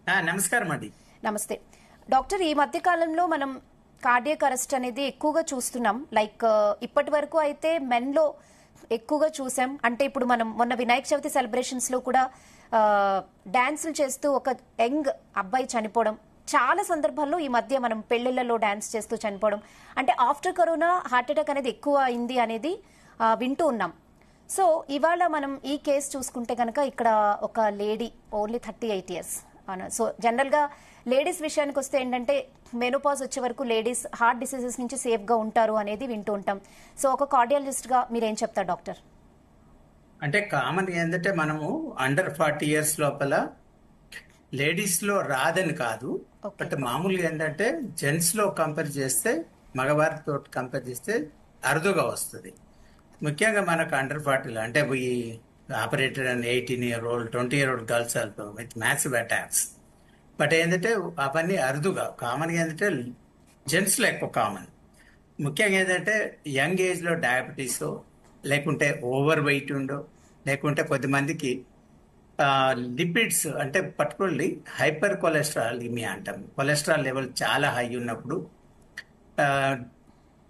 నమస్కారం అండి. నమస్తే డాక్టర్. ఈ మధ్య కాలంలో మనం కార్డియక్ అరెస్ట్ అనేది ఎక్కువగా చూస్తున్నాం. లైక్ ఇప్పటి వరకు అయితే మెన్ లో ఎక్కువగా చూసాం. అంటే ఇప్పుడు మనం మొన్న వినాయక చవితి సెలబ్రేషన్స్ లో కూడా డాన్సులు చేస్తూ ఒక యంగ్ అబ్బాయి చనిపోవడం, చాలా సందర్భాల్లో ఈ మధ్య మనం పెళ్లిళ్లలో డాన్స్ చేస్తూ చనిపోవడం, అంటే ఆఫ్టర్ కరోనా హార్ట్ అటాక్ అనేది ఎక్కువ అయింది అనేది వింటూ ఉన్నాం. సో ఇవాళ మనం ఈ కేసు చూసుకుంటే కనుక ఇక్కడ ఒక lady, only 38 years. So general గా లేడీస్ విషయానికి వస్తే ఏంటంటే మెనోపాజ్ వచ్చే వరకు లేడీస్ హార్ట్ డిసీజెస్ నుంచి సేఫ్ గా ఉంటారు అనేది వింటూ ఉంటాం. సో ఒక కార్డియాలజిస్ట్ గా మీరేం చెప్తారు డాక్టర్? అంటే కామన్ ఏంటంటే మనము అండర్ 40 years లోపల లేడీస్ లో రాదని కాదు, బట్ మామూలుగా ఏంటంటే జెంట్స్ లో కంపేర్ చేస్తే మగవారితో కంపేర్ చేస్తే అరుదుగా వస్తుంది. ముఖ్యంగా మనకు అండర్ 40 అంటే ఈ operated and 18-year-old 20-year-old girls also with massive attacks. But ఏంటంటే అవన్నీ అరుదుగా, కామన్గా ఏంటంటే జెంట్స్ లో ఎక్కువ కామన్. ముఖ్యంగా ఏంటంటే యంగ్ ఏజ్ లో డయాబెటీస్, లేకుంటే ఓవర్ వెయిట్ ఉండో, లేకుంటే కొద్దిమందికి లిపిడ్స్ అంటే పర్టికులర్లీ హైపర్ కొలెస్ట్రాలిమియా అంటాం. కొలెస్ట్రాల్ లెవెల్ చాలా హై ఉన్నప్పుడు,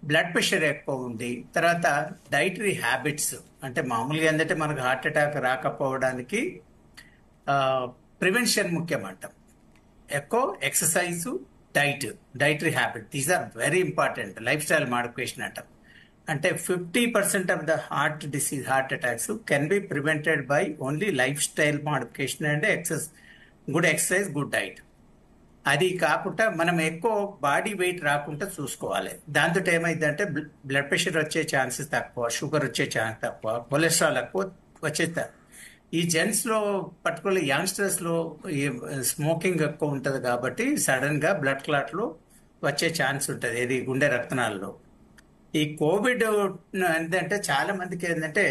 బ్లడ్ ప్రెషర్ ఎక్కువ ఉంది, తర్వాత డైటరీ హ్యాబిట్స్ అంటే మామూలుగా ఏంటంటే మనకు హార్ట్ అటాక్ రాకపోవడానికి ప్రివెన్షన్ ముఖ్యం అంటాం. ఎక్కువ exercise, dietary habit, these are very important. Lifestyle modification అంటాం. అంటే 50% of the heart attacks can be prevented by only lifestyle modification and good exercise, good diet. అది కాకుండా మనం ఎక్కువ బాడీ వెయిట్ రాకుండా చూసుకోవాలి. దాంతో ఏమైందంటే బ్లడ్ ప్రెషర్ వచ్చే ఛాన్సెస్ తక్కువ, షుగర్ వచ్చే ఛాన్స్ తక్కువ, కొలెస్ట్రాల్ ఎక్కువ వచ్చేస్తారు. ఈ జెంట్స్ లో పర్టికులర్ యంగ్స్టర్స్ లో స్మోకింగ్ ఎక్కువ ఉంటది కాబట్టి సడన్ గా బ్లడ్ క్లాట్ లో వచ్చే ఛాన్స్ ఉంటది, ఇది గుండె రక్తనాళాల్లో. ఈ కోవిడ్ ఏంటంటే చాలా మందికి ఏంటంటే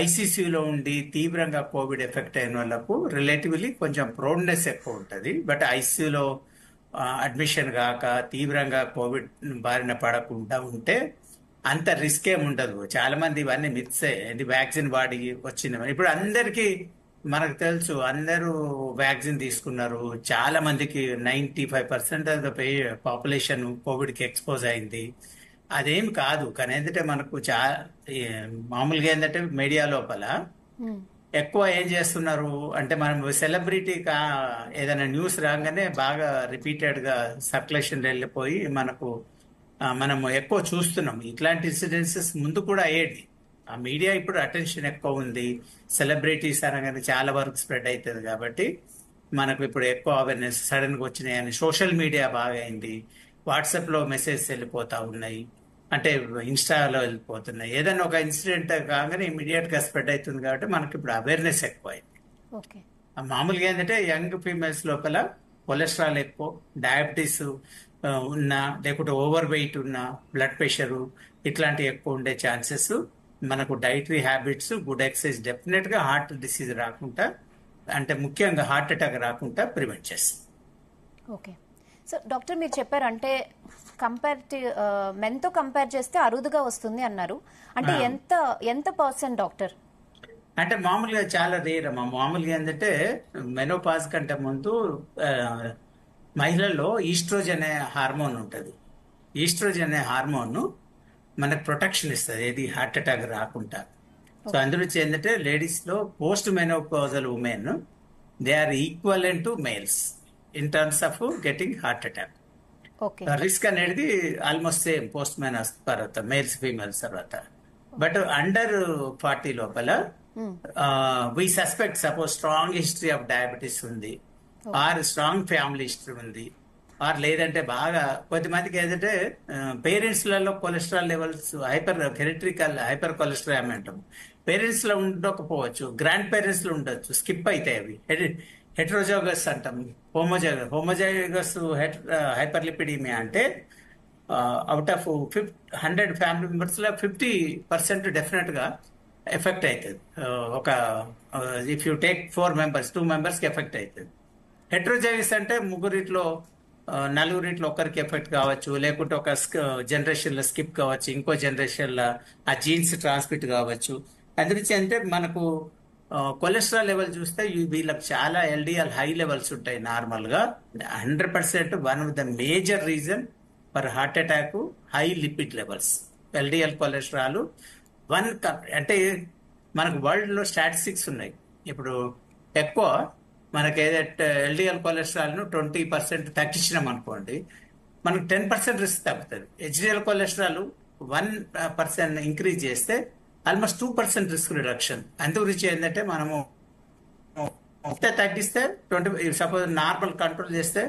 ఐసీసీలో ఉండి తీవ్రంగా కోవిడ్ ఎఫెక్ట్ అయిన వాళ్ళకు రిలేటివ్లీ కొంచెం ప్రోన్నెస్ ఎక్కువ ఉంటుంది. బట్ ఐసీయూలో అడ్మిషన్ కాక తీవ్రంగా కోవిడ్ బారిన పడకుండా ఉంటే అంత రిస్క్ ఏమి ఉండదు. చాలా మంది ఇవన్నీ మిత్సే, వ్యాక్సిన్ వాడి వచ్చిన ఇప్పుడు అందరికీ మనకు తెలుసు, అందరూ వ్యాక్సిన్ తీసుకున్నారు. చాలా మందికి 95% ఆఫ్ ద పాపులేషన్ కోవిడ్ కి ఎక్స్పోజ్ అయింది. అదేం కాదు. కానీ ఏంటంటే మనకు మామూలుగా ఏంటంటే మీడియా లోపల ఎక్కువ ఏం చేస్తున్నారు అంటే, మనం సెలబ్రిటీ ఏదైనా న్యూస్ రాగానే బాగా రిపీటెడ్ గా సర్క్యులేషన్ వెళ్ళిపోయి మనము ఎక్కువ చూస్తున్నాం. ఇట్లాంటి ఇన్సిడెన్సెస్ ముందు కూడా అయ్యేది. ఆ మీడియా ఇప్పుడు అటెన్షన్ ఎక్కువ ఉంది, సెలబ్రిటీస్ అనగానే చాలా వరకు స్ప్రెడ్ అవుతుంది కాబట్టి మనకు ఇప్పుడు ఎక్కువ అవేర్నెస్ సడన్ గా వచ్చినాయని. సోషల్ మీడియా బాగా అయింది, వాట్సాప్ లో మెసేజ్ వెళ్ళిపోతా ఉన్నాయి, అంటే ఇన్స్టాలో వెళ్ళిపోతున్నాయి. ఏదైనా ఒక ఇన్సిడెంట్ కాగానే ఇమీడియట్ గా స్ప్రెడ్ అవుతుంది కాబట్టి మనకి ఇప్పుడు అవేర్నెస్ ఎక్కువ అయింది. మామూలుగా ఏంటంటే యంగ్ ఫీమేల్స్ లోపల కొలెస్ట్రాల్ ఎక్కువ, డయాబెటీస్ ఉన్నా, లేకుంటే ఓవర్ వెయిట్ ఉన్నా, బ్లడ్ ప్రెషర్ ఇట్లాంటివి ఎక్కువ ఉండే ఛాన్సెస్. మనకు dietary habits, good exercise definite గా హార్ట్ డిసీజ్ రాకుండా, అంటే ముఖ్యంగా హార్ట్ అటాక్ రాకుండా ప్రివెంట్ చేస్తుంది. ఓకే. సో డాక్టర్, మీరు చెప్పారు అంటే మెన్ తో కంపేర్ చేస్తే అరుదుగా వస్తుంది అన్నారు. అంటే ఎంత పర్సెంట్ డాక్టర్? అంటే మామూలుగా చాలా రేర్ అమ్మా. మామూలుగా ఏంటంటే మెనోపాజ్ కంటే ముందు మహిళల్లో ఈస్ట్రోజన్ అనే హార్మోన్ ఉంటుంది. ఈస్ట్రోజన్ అనే హార్మోన్ మనకు ప్రొటెక్షన్ ఇస్తుంది, ఏది హార్ట్ అటాక్ రాకుండా. సో అందులో ఏంటంటే లేడీస్ లో post menopausal women they are equivalent to males in terms of getting heart attack. Risk అనేది ఆల్మోస్ట్ సేమ్ పోస్ట్ మెనోపాజ్ తర్వాత, మేల్స్ ఫీమేల్స్ తర్వాత. బట్ అండర్ 40 లోపల we suspect suppose strong history of diabetes ఉంది, or strong family history ఉంది, or లేదంటే బాగా కొద్దిమందికి ఏంటంటే పేరెంట్స్ లలో కొలెస్ట్రాల్ లెవెల్స్ హైపర్ కొలెస్ట్రాల్ అంటాం. పేరెంట్స్ లో ఉండకపోవచ్చు, గ్రాండ్ పేరెంట్స్ లో ఉండొచ్చు, స్కిప్ అవుతాయి అవి. హెట్రోజోగస్ అంటాం, హోమోజైగస్ హైపర్లిపిడీమియా అంటే అవుట్ ఆఫ్ 100 ఫ్యామిలీ మెంబర్స్ లో 50% డెఫినెట్ గా ఎఫెక్ట్ అవుతుంది. ఒక if you take 4 members 2 members కి ఎఫెక్ట్ అవుతుంది. హెట్రోజైగస్ అంటే ముగ్గురిట్లో నలుగురిట్లో ఒకరికి ఎఫెక్ట్ కావచ్చు, లేకుంటే ఒక జనరేషన్ లో స్కిప్ కావచ్చు, ఇంకో జనరేషన్ లో ఆ జీన్స్ ట్రాన్స్మిట్ కావచ్చు. అందురించి అంటే మనకు కొలెస్ట్రాల్ లెవెల్ చూస్తే వీళ్ళకి చాలా ఎల్డిఎల్ హై లెవెల్స్ ఉంటాయి నార్మల్ గా. 100% one of the major reason for heart attack high lipid levels. LDL cholesterol అంటే మనకు వరల్డ్ లో స్టాటిస్టిక్స్ ఉన్నాయి. ఇప్పుడు ఎక్కువ మనకి ఏదైతే ఎల్డిఎల్ కొలెస్ట్రాల్ ను 20% తగ్గించినాం అనుకోండి, మనకు 10% రిస్క్ తగ్గుతుంది. హెచ్డిఎల్ కొలెస్ట్రాల్ 1% ఇంక్రీజ్ చేస్తే ఆల్మోస్ట్ 2% రిస్క్ రిడక్షన్. అందుగురించి ఏంటంటే మనము తగ్గిస్తే సపోజ్ నార్మల్ కంట్రోల్ చేస్తే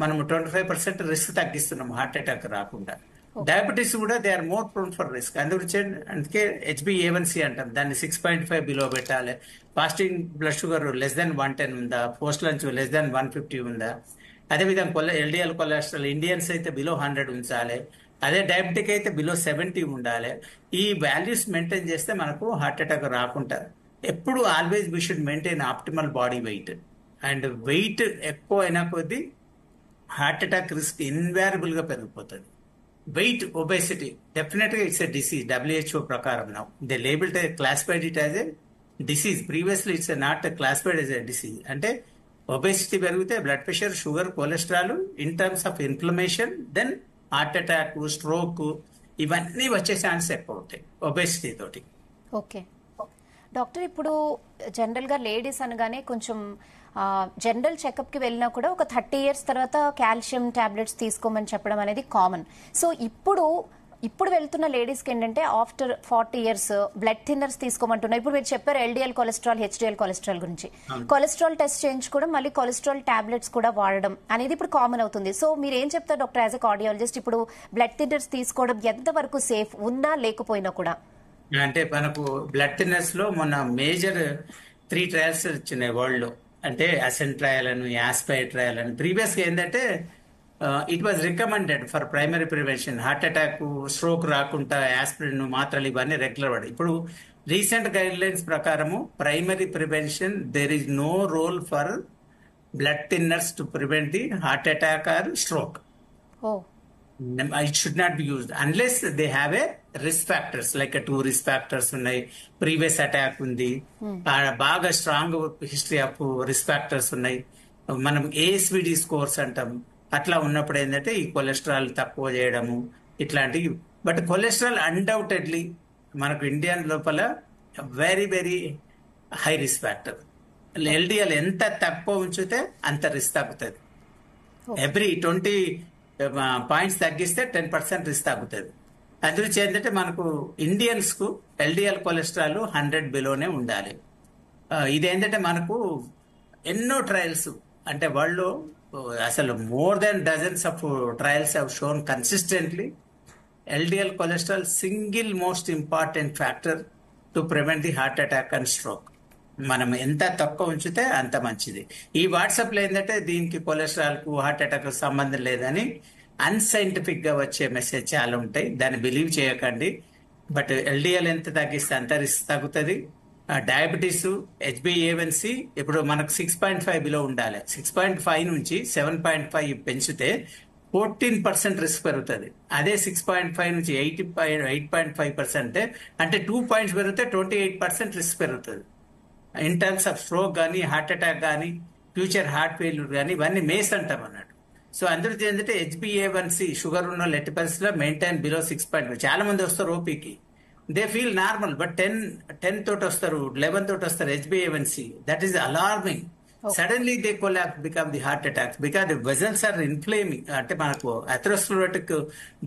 మనము 25% రిస్క్ తగ్గిస్తున్నాం హార్ట్ అటాక్ రాకుండా. డయాబెటీస్ కూడా they are more prone for risk. అందుకే HbA1c అంటాం, దాన్ని 6.5 బిలో పెట్టాలి. Fasting blood sugar less than 110 ఉందా, పోస్ట్ లంచ్ లెస్ దాన్ 150 ఉందా. అదేవిధంగా ఎల్డిఎల్ కొలెస్ట్రాల్ ఇండియన్స్ అయితే బిలో 100 ఉంచాలి. అదే డయాబెటిక్ అయితే బిలో 70 ఉండాలి. ఈ వాల్యూస్ మెయింటైన్ చేస్తే మనకు హార్ట్ అటాక్ రాకుండా. ఎప్పుడు always we should maintain optimal body weight. And weight ఎక్కువ అయినా కొద్దీ హార్ట్ అటాక్ రిస్క్ ఇన్వారబుల్ గా పెరిగిపోతుంది. వెయిట్ ఒబేసిటీ డెఫినెట్గా ఇట్స్ ఎ డిసీజ్. WHO ప్రకారం now they label classified it as a disease. Previously it's not classified as a disease. అంటే obesity పెరిగితే blood pressure, sugar, cholesterol in terms of inflammation, then heart attack, stroke ఇవన్నీ వచ్చే chance ఎక్కువ ఉంటాయి obesity తోటి. Okay doctor, ఇప్పుడు general గా ladies అనగానే కొంచెం జనరల్ చెకప్ కి వెళ్ళినా కూడా ఒక 30 years తర్వాత కాల్షియం టాబ్లెట్స్ తీసుకోమని చెప్పడం అనేది కామన్. సో ఇప్పుడు వెళ్తున్న లేడీస్ కి ఏంటంటే ఆఫ్టర్ 40 years బ్లడ్ థిన్నర్స్ తీసుకోమంటున్నారు. ఇప్పుడు మీరు చెప్పారు ఎల్డిఎల్ కొలెస్ట్రాల్, హెచ్డిఎల్ కొలెస్ట్రాల్ గురించి. కొలెస్ట్రాల్ టెస్ట్ చేయించుకోవడం, మళ్ళీ కొలెస్ట్రాల్ టాబ్లెట్స్ కూడా వాడడం అనేది ఇప్పుడు కామన్ అవుతుంది. సో మీరు ఏం చెప్తారు డాక్టర్ యాజ్ ఎ కార్డియాలజిస్ట్, ఇప్పుడు బ్లడ్ థిన్నర్స్ తీసుకోవడం ఎంతవరకు సేఫ్, ఉన్నా లేకపోయినా కూడా? అంటే మనకు బ్లడ్ థిన్నర్స్ లో మొన్న మేజర్ 3 ట్రయల్స్ వచ్చినాయి వరల్డ్ లో. అంటే అసెంట్ ట్రయల్ అని, యాస్పైర్ ట్రయల్ అని. ప్రీవియస్ గా ఏంటంటే it was recommended for primary prevention. Heart attack, stroke రాకుండా యాస్పిరిన్ మాత్రలు ఇవన్నీ రెగ్యులర్ వాడు. ఇప్పుడు రీసెంట్ గైడ్ లైన్స్ ప్రకారము primary prevention there is no role for blood thinners to prevent the heart attack or stroke. It should not be used unless they have a risk factors, like a 2 risk factors ఉన్నాయి, previous attack ఉంది, బాగా strong history of risk factors ఉన్నాయి, మనం ASVD scores అంటాం. అట్లా ఉన్నప్పుడు ఏంటంటే ఈ కొలెస్ట్రాల్ తక్కువ చేయడము ఇట్లాంటివి. బట్ కొలెస్ట్రాల్ అన్డౌటెడ్లీ మనకు ఇండియన్ లోపల very very high risk factor. LDL ఎంత తక్కువ ఉంచితే అంత రిస్క్ తగ్గుతుంది. ఎవ్రీ 20 పాయింట్స్ తగ్గిస్తే 10% రిస్క్ తగ్గుతుంది. అందులో ఏంటంటే మనకు ఇండియన్స్ కు LDL కొలెస్ట్రాల్ 100 బిలోనే ఉండాలి. ఇదేంటంటే మనకు ఎన్నో ట్రయల్స్ అంటే వరల్డ్ లో అసలు more than dozens of trials have shown consistently LDL cholesterol single most important factor to prevent the heart attack and stroke. మనం ఎంత తక్కువ ఉంచితే అంత మంచిది. ఈ వాట్సాప్ లో ఏంటంటే దీనికి కొలెస్ట్రాల్ కు హార్ట్ అటాక్ సంబంధం లేదని అన్సైంటిఫిక్ గా వచ్చే మెసేజ్ చాలా ఉంటాయి, దాన్ని బిలీవ్ చేయకండి. బట్ LDL ఎంత తగ్గిస్తే అంత రిస్క్ తగ్గుతుంది. డయాబెటీస్, HbA1c ఇప్పుడు మనకు 6.5 బిలో ఉండాలి. 6.5 నుంచి 7.5 పెంచితే 14% రిస్క్ పెరుగుతుంది. అదే 6.5 నుంచి 8.5% అంటే 2 points పెరిగితే 28% రిస్క్ పెరుగుతుంది. ఇన్ టర్మ్స్ ఆఫ్ స్ట్రోక్ కానీ, హార్ట్ అటాక్ కానీ, ఫ్యూచర్ హార్ట్ ఫెయిల్యూర్ కానీ ఇవన్నీ మేస్ అంటాం అన్నట్టు. సో అందరూ ఏంటంటే HbA1c షుగర్ ఉన్న ఎట్టి పరిస్థితిలో మెయింటైన్ బిలో 6.5. చాలా మంది వస్తారు ఓపీకి, దే ఫీల్ నార్మల్, బట్ 10 తోటి వస్తారు, 11 తోటి వస్తారు HbA1c. That is alarming. Suddenly they collapse become the heart attack because the vessels are inflaming. అంటే మనకు అథెరోస్క్లెరోటిక్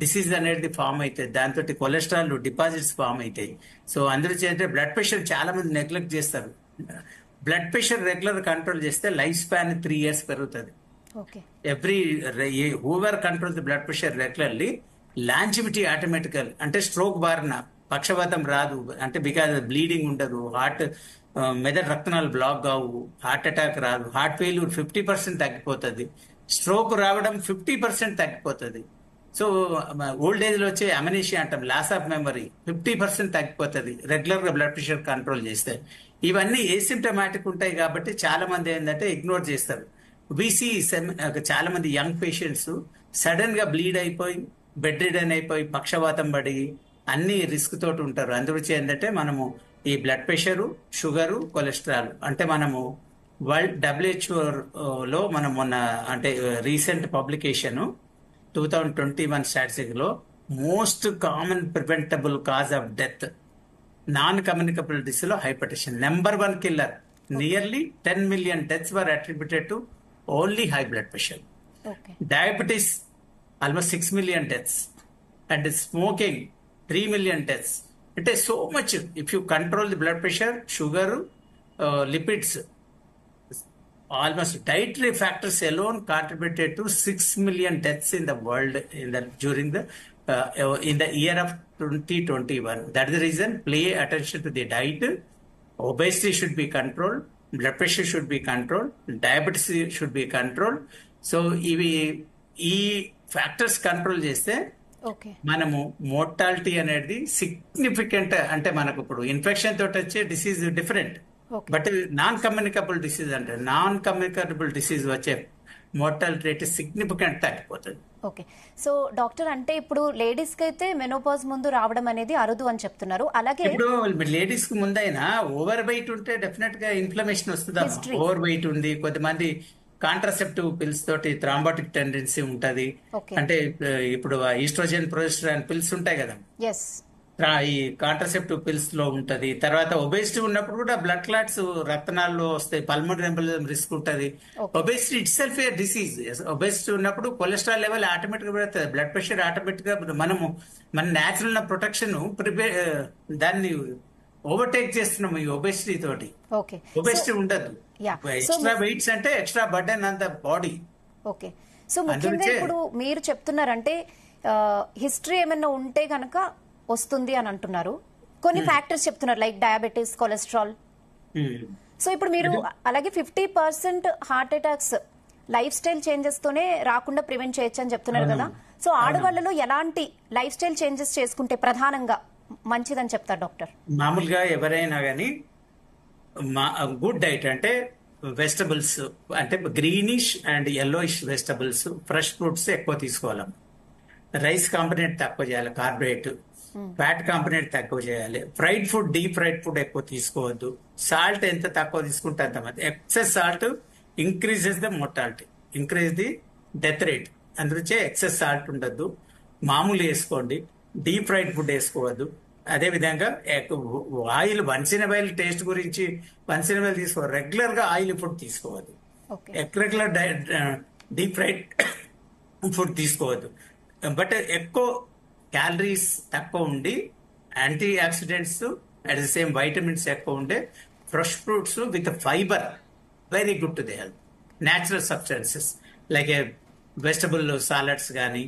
డిసీజ్ అనేది ఫామ్ అవుతుంది, దాంతో కొలెస్ట్రాల్ డిపాజిట్స్ ఫామ్ అవుతాయి. సో అందరూ చేస్తే బ్లడ్ ప్రెషర్ చాలా మంది నెగ్లెక్ట్ చేస్తారు. బ్లడ్ ప్రెషర్ రెగ్యులర్ కంట్రోల్ చేస్తే లైఫ్ స్పాన్ 3 years పెరుగుతుంది. Every whoever control the blood pressure regularly, longevity ఆటోమేటికల్. అంటే స్ట్రోక్ బారిన పక్షవాతం రాదు, అంటే బికాజ్ బ్లీడింగ్ ఉండదు, హార్ట్ మెదడు రక్తనాలు బ్లాక్ కావు, హార్ట్ అటాక్ రాదు, హార్ట్ ఫెయిల్యూర్ 50% తగ్గిపోతుంది, స్ట్రోక్ రావడం 50% తగ్గిపోతుంది. సో ఓల్డ్ ఏజ్ లో వచ్చే అమెనేషియా అంటాం, లాస్ ఆఫ్ మెమరీ 50% తగ్గిపోతుంది రెగ్యులర్ గా బ్లడ్ ప్రెషర్ కంట్రోల్ చేస్తే. ఇవన్నీ ఏసిమ్టమాటిక్ ఉంటాయి కాబట్టి చాలా మంది ఏంటంటే ఇగ్నోర్ చేస్తారు. వీసీ చాలా మంది యంగ్ పేషెంట్స్ సడన్ గా బ్లీడ్ అయిపోయి, బెడ్ రిడన్ అయిపోయి, పక్షవాతం పడి అన్ని రిస్క్ తోటి ఉంటారు. అందుగురించి ఏంటంటే మనము ఈ బ్లడ్ ప్రెషరు, షుగరు, కొలెస్ట్రాల్. అంటే మనము వరల్డ్ WHO లో మనం మొన్న అంటే రీసెంట్ పబ్లికేషన్ 2021 స్టాటిస్టిక్స్ లో most common preventable cause of death non communicable disease లో hypertension. Number 1 killer. Nearly 10 million deaths were attributed to only high blood pressure. Okay. Diabetes, almost 6 million deaths. And smoking, 3 million deaths. It is so much. If you control the blood pressure, sugar, lipids, almost dietary factors alone contributed to 6 million deaths in the world during the in the year of 2021. That is the reason. Pay attention to the diet. Obesity should be controlled. Blood pressure should be controlled. Diabetes should be controlled. So ఈ factors control చేస్తే okay. మనము mortality అనేది significant. అంటే మనకు ఇప్పుడు infection తోటి వచ్చే disease different, but non communicable disease అంటే నాన్ కమ్యూనికబుల్ డిసీజ్ వచ్చే మోర్టాలిటీ రేట్ సిగ్నిఫికెంట్ తగ్గిపోతుంది. ఓకే. సో డాక్టర్, అంటే ఇప్పుడు లేడీస్ కి అయితే మెనోపాజ్ ముందు రావడం అనేది అరుదు అని చెప్తున్నారు. అలాగే ఇప్పుడు లేడీస్ కి ముందైనా ఓవర్ వెయిట్ ఉంటే డెఫినెట్ గా ఇన్ఫ్లమేషన్ వస్తుంది. ఓవర్ వెయిట్ ఉంది, కొద్దిమంది కాంట్రాసెప్టివ్ పిల్స్ తోటి థ్రాంబోటిక్ టెండెన్సీ ఉంటది. అంటే ఇప్పుడు ఈస్ట్రోజన్, ప్రొజెస్టరాన్ పిల్స్ ఉంటాయి కదా, ఈ కాంట్రాసెప్టివ్ పిల్స్ లో ఉంటది. తర్వాత ఒబేసిటీ ఉన్నప్పుడు కూడా బ్లడ్ క్లాట్స్ రక్తనాళాల్లో వస్తాయి, పల్మనరీ ఎంబోలిజం రిస్క్ ఉంటది. Obesity it self A disease. Obesity ఉన్నప్పుడు కొలెస్ట్రాల్ లెవెల్ ఆటోమేటిక్ గా పెడుతుంది, బ్లడ్ ప్రెషర్ ఆటోమేటిక్ గా. మనము మన న్యాచురల్ ప్రొటెక్షన్ దాన్ని ఓవర్టేక్ చేస్తున్నాము ఈ ఒబేసిటీ తోటి. ఒబేసిటీ ఉండదు. ఎక్స్ట్రా వెయిట్స్ అంటే extra burden on the body. Okay. So ముఖ్యంగా ఇప్పుడు మీరు చెప్తున్నారంటే హిస్టరీ ఏమైనా ఉంటే గనక వస్తుంది అని అంటున్నారు. కొన్ని ఫ్యాక్టర్స్ చెప్తున్నారు లైక్ డయాబెటీస్, కొలెస్ట్రాల్. సో ఇప్పుడు మీరు అలాగే 50% heart attacks life style changes తోనే రాకుండా ప్రివెంట్ చేయొచ్చు అని చెప్తున్నారు కదా. సో ఆడవాళ్ళలో ఎలాంటి లైఫ్ స్టైల్ చేంజెస్ చేసుకుంటే ప్రధానంగా మంచిదని చెప్తారు డాక్టర్? మామూలుగా ఎవరైనా కానీ గుడ్ డైట్ అంటే వెజిటబుల్స్ అంటే greenish and yellowish vegetables, fresh fruits ఎక్కువ తీసుకోవాలి. రైస్ కాంపనెంట్ తక్కువ చేయాలి, కార్బోహైడ్రేట్. ఫ్యాట్ కాంపనెంట్ తక్కువ చేయాలి. Fried food, deep fried food ఎక్కువ తీసుకోవద్దు. సాల్ట్ ఎంత తక్కువ తీసుకుంటే అంత మంది. Excess salt increases the mortality, increase the death rate. అందుకే ఎక్సెస్ సాల్ట్ ఉండద్దు. మామూలు వేసుకోండి. డీప్ ఫ్రైడ్ ఫుడ్ వేసుకోవద్దు. అదే విధంగా oil, once in oil taste గురించి వన్స్ ఇన్ ఆయిల్ తీసుకోవాలి. రెగ్యులర్ గా ఆయిల్ ఫుడ్ తీసుకోవద్దు. రెగ్యులర్ డీప్ ఫ్రైడ్ ఫుడ్ తీసుకోవద్దు. బట్ ఎక్కువ క్యాలరీస్ తక్కువ ఉండి antioxidants at the same vitamins ఎక్కువ ఉండే fresh fruits with fibre very good to the health. Natural substances like vegetable salads కానీ,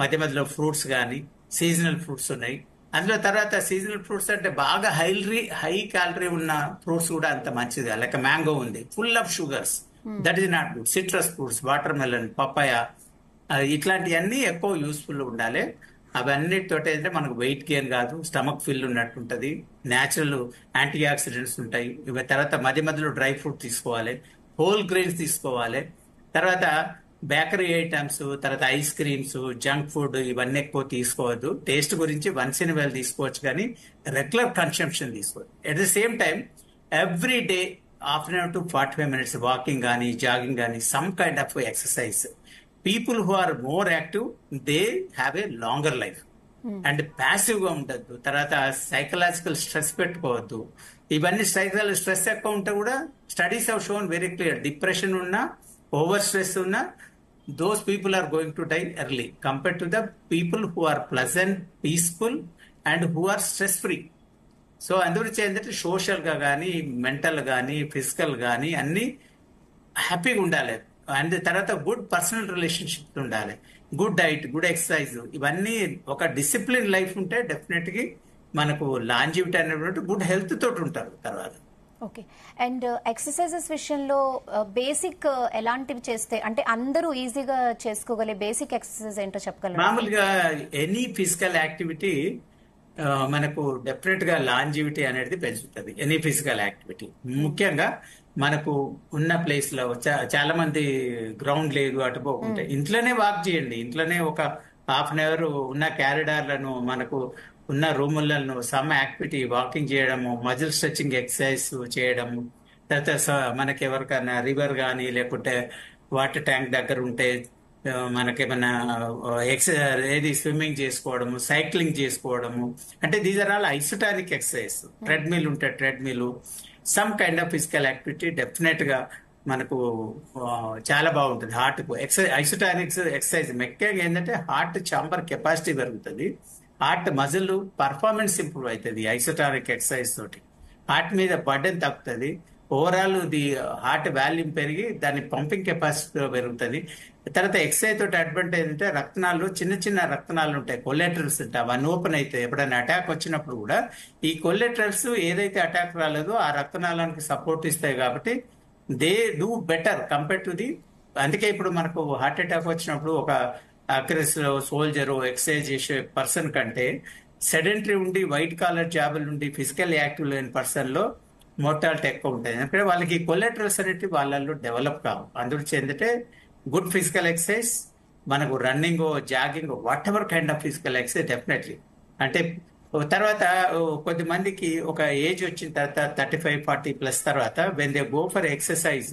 మధ్య మధ్యలో ఫ్రూట్స్ కానీ, సీజనల్ ఫ్రూట్స్ ఉన్నాయి. అందులో తర్వాత సీజనల్ ఫ్రూట్స్ అంటే బాగా హై క్యాలరీ ఉన్న ఫ్రూట్స్ కూడా అంత మంచిది. లైక్ మ్యాంగో ఉంది, full of sugars, that is not good. Citrus fruits, watermelon, papaya, ఇట్లాంటివన్నీ ఎక్కువ యూస్ఫుల్ ఉండాలి. అవన్నిటితో అయితే మనకు వెయిట్ గెయిన్ కాదు, స్టమక్ ఫిల్ ఉన్నట్టుంటది, న్యాచురల్ యాంటీ ఆక్సిడెంట్స్ ఉంటాయి. తర్వాత మధ్య మధ్యలో డ్రై ఫ్రూట్ తీసుకోవాలి, హోల్ గ్రెయిన్స్ తీసుకోవాలి. తర్వాత బేకరీ ఐటమ్స్, తర్వాత ఐస్ క్రీమ్స్, జంక్ ఫుడ్ ఇవన్నీ ఎక్కువ తీసుకోవద్దు. టేస్ట్ గురించి వన్స్ ఇన్ వైల్ తీసుకోవచ్చు, కానీ రెగ్యులర్ కన్సంప్షన్ తీసుకోవద్దు. At the same time every day half an hour to 45 minutes walking కానీ, జాగింగ్ కానీ, some kind of exercise. People who are more active they have a longer life. And passive గా ఉండద్దు. తర్వాత psychological stress పెట్టుకోవద్దు. ఇవన్నీ psychological stress ఎక్కువ ఉంటే కూడా studies have shown very clear, depression ఉన్నా, ఓవర్ స్ట్రెస్ ఉన్నా, those people are going to die early compared to the people who are pleasant, peaceful and who are stress free. So అందువల్ల ఏంటంటే social గా కానీ, mental కానీ, physical కానీ అన్ని హ్యాపీగా ఉండాలి. అండ్ తర్వాత గుడ్ పర్సనల్ రిలేషన్షిప్ ఉండాలి, గుడ్ డైట్, గుడ్ ఎక్సర్సైజ్, ఇవన్నీ ఒక డిసిప్లిన్ లైఫ్ ఉంటే డెఫినెట్ గా మనకు లాంజివిటీ అనేటువంటి గుడ్ హెల్త్ తోటి ఉంటారు తర్వాత. ఓకే. అండ్ ఎక్సర్సైజెస్ విషయంలో బేసిక్ ఎలాంటివి చేస్తే అంటే అందరూ ఈజీగా చేసుకోగలే బేసిక్ ఎక్సర్సైజ్ ఏంటో చెప్పగలరు? మామూలుగా ఎనీ ఫిజికల్ యాక్టివిటీ మనకు డెఫినెట్ గా లాంజివిటీ అనేది పెంచుతుంది. ఎనీ ఫిజికల్ యాక్టివిటీ ముఖ్యంగా మనకు ఉన్న ప్లేస్ లో చాలా మంది గ్రౌండ్ లేదు, అటుపోకుంటే ఇంట్లోనే వాక్ చేయండి. ఇంట్లోనే ఒక హాఫ్ అన్ అవర్ ఉన్న క్యారిడార్లను మనకు ఉన్న రూములను సమ్ యాక్టివిటీ వాకింగ్ చేయడము, మజిల్ స్ట్రెచింగ్ ఎక్సర్సైజ్ చేయడము, తర్వాత మనకి ఎవరికైనా రివర్ కానీ లేకుంటే వాటర్ ట్యాంక్ దగ్గర ఉంటే మనకేమన్నా ఏది స్విమ్మింగ్ చేసుకోవడము, సైక్లింగ్ చేసుకోవడము, అంటే these are all isotonic exercise. Treadmill ఉంటే treadmill, some kind of physical activity definite గా మనకు చాలా బాగుంటుంది హార్ట్ కు. ఐసోటానిక్స్ ఎక్సర్సైజ్ ముఖ్యంగా ఏంటంటే హార్ట్ చాంబర్ కెపాసిటీ పెరుగుతుంది, హార్ట్ మజిల్ పర్ఫార్మెన్స్ ఇంప్రూవ్ అవుతుంది ఐసోటానిక్ ఎక్సర్సైజ్ తోటి. హార్ట్ మీద బర్డెన్ తగ్గుతుంది, ఓవరాల్ ది హార్ట్ వాల్యూమ్ పెరిగి దాని పంపింగ్ కెపాసిటీ పెరుగుతుంది. తర్వాత ఎక్సర్సైజ్ తోటి అడ్వాంటేజ్ అంటే రక్తనాలు, చిన్న చిన్న రక్తనాలు ఉంటాయి, కొలెటరల్స్ ఉంటాయి, అవన్నీ ఓపెన్ అవుతాయి. ఎప్పుడైనా అటాక్ వచ్చినప్పుడు కూడా ఈ కొలెటరల్స్ ఏదైతే అటాక్ రాలేదో ఆ రక్తనాళానికి సపోర్ట్ ఇస్తాయి కాబట్టి they do better compare to the. అందుకే ఇప్పుడు మనకు హార్ట్ అటాక్ వచ్చినప్పుడు ఒక అక్రెస్ సోల్జర్ ఎక్సర్సైజ్ చేసే పర్సన్ కంటే సెడెంటరీ ఉండి వైట్ కాలర్ జాబులు ఉండి ఫిజికల్ యాక్టివ్ లేని పర్సన్ లో మోర్టాలిటీ ఎక్కువ ఉంటుంది. ఎందుకంటే వాళ్ళకి కొలెటరల్స్ అనేవి వాళ్ళల్లో డెవలప్ కావు. అందుకు ఏంటంటే గుడ్ ఫిజికల్ ఎక్సర్సైజ్, మనకు running, jogging, what ever kind of physical exercise definitely. అంటే తర్వాత కొద్ది మందికి ఒక ఏజ్ వచ్చిన తర్వాత 35-40+ తర్వాత when they go for exercise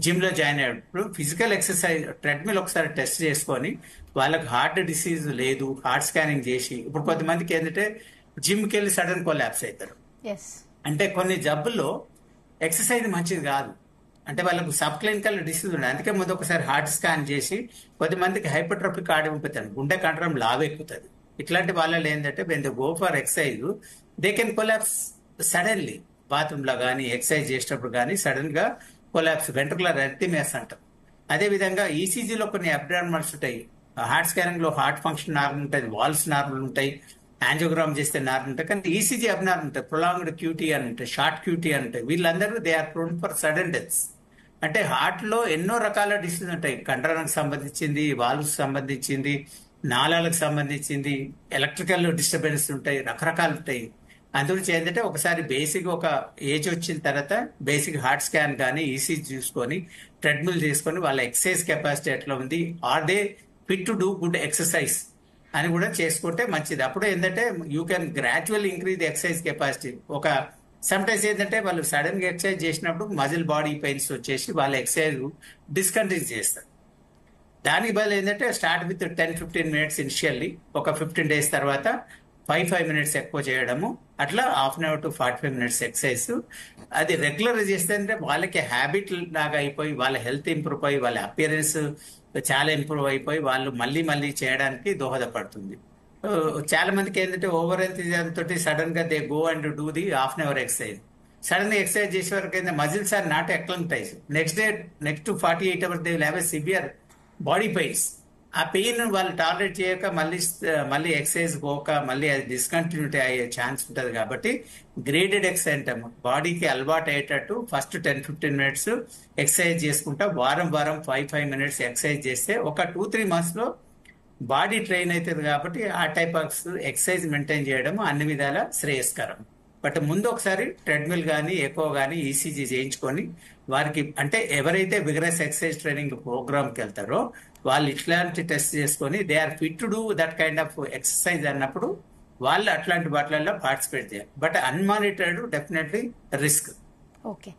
gym లో జాయిన్ అయ్యేటప్పుడు ఫిజికల్ ఎక్సర్సైజ్ ట్రెడ్మిల్ ఒకసారి టెస్ట్ చేసుకొని వాళ్ళకి హార్ట్ డిసీజ్ లేదు హార్ట్ స్కానింగ్ చేసి, ఇప్పుడు కొంతమందికి ఏంటంటే జిమ్కి వెళ్ళి సడన్ కొలాప్స్ అవుతారు. అంటే కొన్ని జబ్బుల్లో ఎక్సర్సైజ్ మంచిది కాదు, అంటే వాళ్ళకు సబ్ క్లినికల్ డిసీజ్ ఉన్నాయి. అందుకే ముందు ఒకసారి హార్ట్ స్కాన్ చేసి, కొద్దిమందికి హైపర్ట్రోఫిక్ కార్డియోపతి, గుండె కండరం లావెక్కుతుంది. ఇట్లాంటి వాళ్ళలో ఏంటంటే when they go for exercise they can collapse suddenly. Bathroom లో కానీ ఎక్సర్సైజ్ చేసేటప్పుడు కానీ సడన్ గా కొలాప్స్, వెంట్రుకులర్ ఎరిథమియాస్ అంటాం. అదే విధంగా ఈసీజీలో కొన్ని అబ్నార్మల్స్ ఉంటాయి, హార్ట్ స్కానింగ్ లో హార్ట్ ఫంక్షన్ నార్మల్ ఉంటుంది, వాల్స్ నార్మల్ ఉంటాయి, యాంజియోగ్రామ్ చేస్తే నార్మల్ ఉంటాయి, కానీ ఈసీజీ అబ్నార్మల్ ఉంటాయి, ప్రొలాంగ్డ్ క్యూటీ అని ఉంటాయి, షార్ట్ క్యూటీ అని ఉంటాయి. వీళ్ళందరూ they are prone for sudden deaths. అంటే హార్ట్ లో ఎన్నో రకాల డిసీజ్ ఉంటాయి, కండరానికి సంబంధించింది, వాల్వ్స్ సంబంధించింది, నాళాలకు సంబంధించింది, ఎలక్ట్రికల్ డిస్టర్బెన్స్ ఉంటాయి, రకరకాలు ఉంటాయి. అందుగురించి ఏంటంటే ఒకసారి బేసిక్ ఒక ఏజ్ వచ్చిన తర్వాత బేసిక్ హార్ట్ స్కాన్ కానీ ఈసీజీ చూసుకొని ట్రెడ్మిల్ చేసుకొని వాళ్ళ ఎక్సర్సైజ్ కెపాసిటీ ఎట్లా ఉంది, are they fit to do good exercise అని కూడా చేసుకుంటే మంచిది. అప్పుడు ఏంటంటే you can gradual increase the exercise capacity. ఒక సమ్టైమ్స్ ఏంటంటే వాళ్ళు సడన్ గా ఎక్సర్సైజ్ చేసినప్పుడు మజిల్ బాడీ పెయిన్స్ వచ్చేసి వాళ్ళ ఎక్సర్సైజ్ డిస్కంటిన్యూ చేస్తారు. దానికి బదులు ఏంటంటే స్టార్ట్ విత్ 10-15 మినిట్స్ ఇనిషియల్లీ, ఒక 15 days తర్వాత 5 minutes ఎక్కువ చేయడము, అట్లా 1/2 hour to 45 minutes ఎక్సర్సైజ్. అది రెగ్యులర్ చేస్తే అంటే వాళ్ళకి హ్యాబిట్ లాగా అయిపోయి వాళ్ళ హెల్త్ ఇంప్రూవ్ అయ్యి వాళ్ళ అపియరెన్స్ చాలా ఇంప్రూవ్ అయిపోయి వాళ్ళు మళ్ళీ మళ్ళీ చేయడానికి దోహదపడుతుంది. చాలా మందికి ఏంటంటే ఓవర్ ఎంతూజియాజం తోటి సడన్ గా they go and do the 1/2 hour exercise. Sudden గా ఎక్సర్సైజ్ చేసే వరకు ఏంటంటే muscles are not acclimatize. Next 48 hours they will have a severe body pains. ఆ పెయిన్ వాళ్ళు టాలరేట్ చేయక మళ్ళీ ఎక్సర్సైజ్ పోక మళ్ళీ అది డిస్కంటిన్యూటీ అయ్యే ఛాన్స్ ఉంటుంది. కాబట్టి గ్రేడెడ్ ఎక్సర్సైజ్ అంటాము, బాడీకి అలవాటు అయ్యేటట్టు ఫస్ట్ 10-15 minutes ఎక్సర్సైజ్ చేసుకుంటా వారం 5 minutes ఎక్సర్సైజ్ చేస్తే ఒక 2-3 months లో బాడీ ట్రైన్ అవుతుంది. కాబట్టి ఆ టైప్ ఆఫ్ ఎక్సర్సైజ్ మెయింటైన్ చేయడం అన్ని విధాల శ్రేయస్కరం. బట్ ముందు ఒకసారి ట్రెడ్మిల్ కానీ ఎకో కానీ ఈసీజీ చేయించుకొని వారికి, అంటే ఎవరైతే విగరస్ ఎక్సర్సైజ్ ట్రైనింగ్ ప్రోగ్రామ్కి వెళ్తారో వాళ్ళు ఇట్లాంటి టెస్ట్ చేసుకొని they are fit to do that kind of exercise అన్నప్పుడు వాళ్ళు అట్లాంటి వాటిలలో పార్టిసిపేట్ చేయాలి. But unmonitored definitely risk. Okay.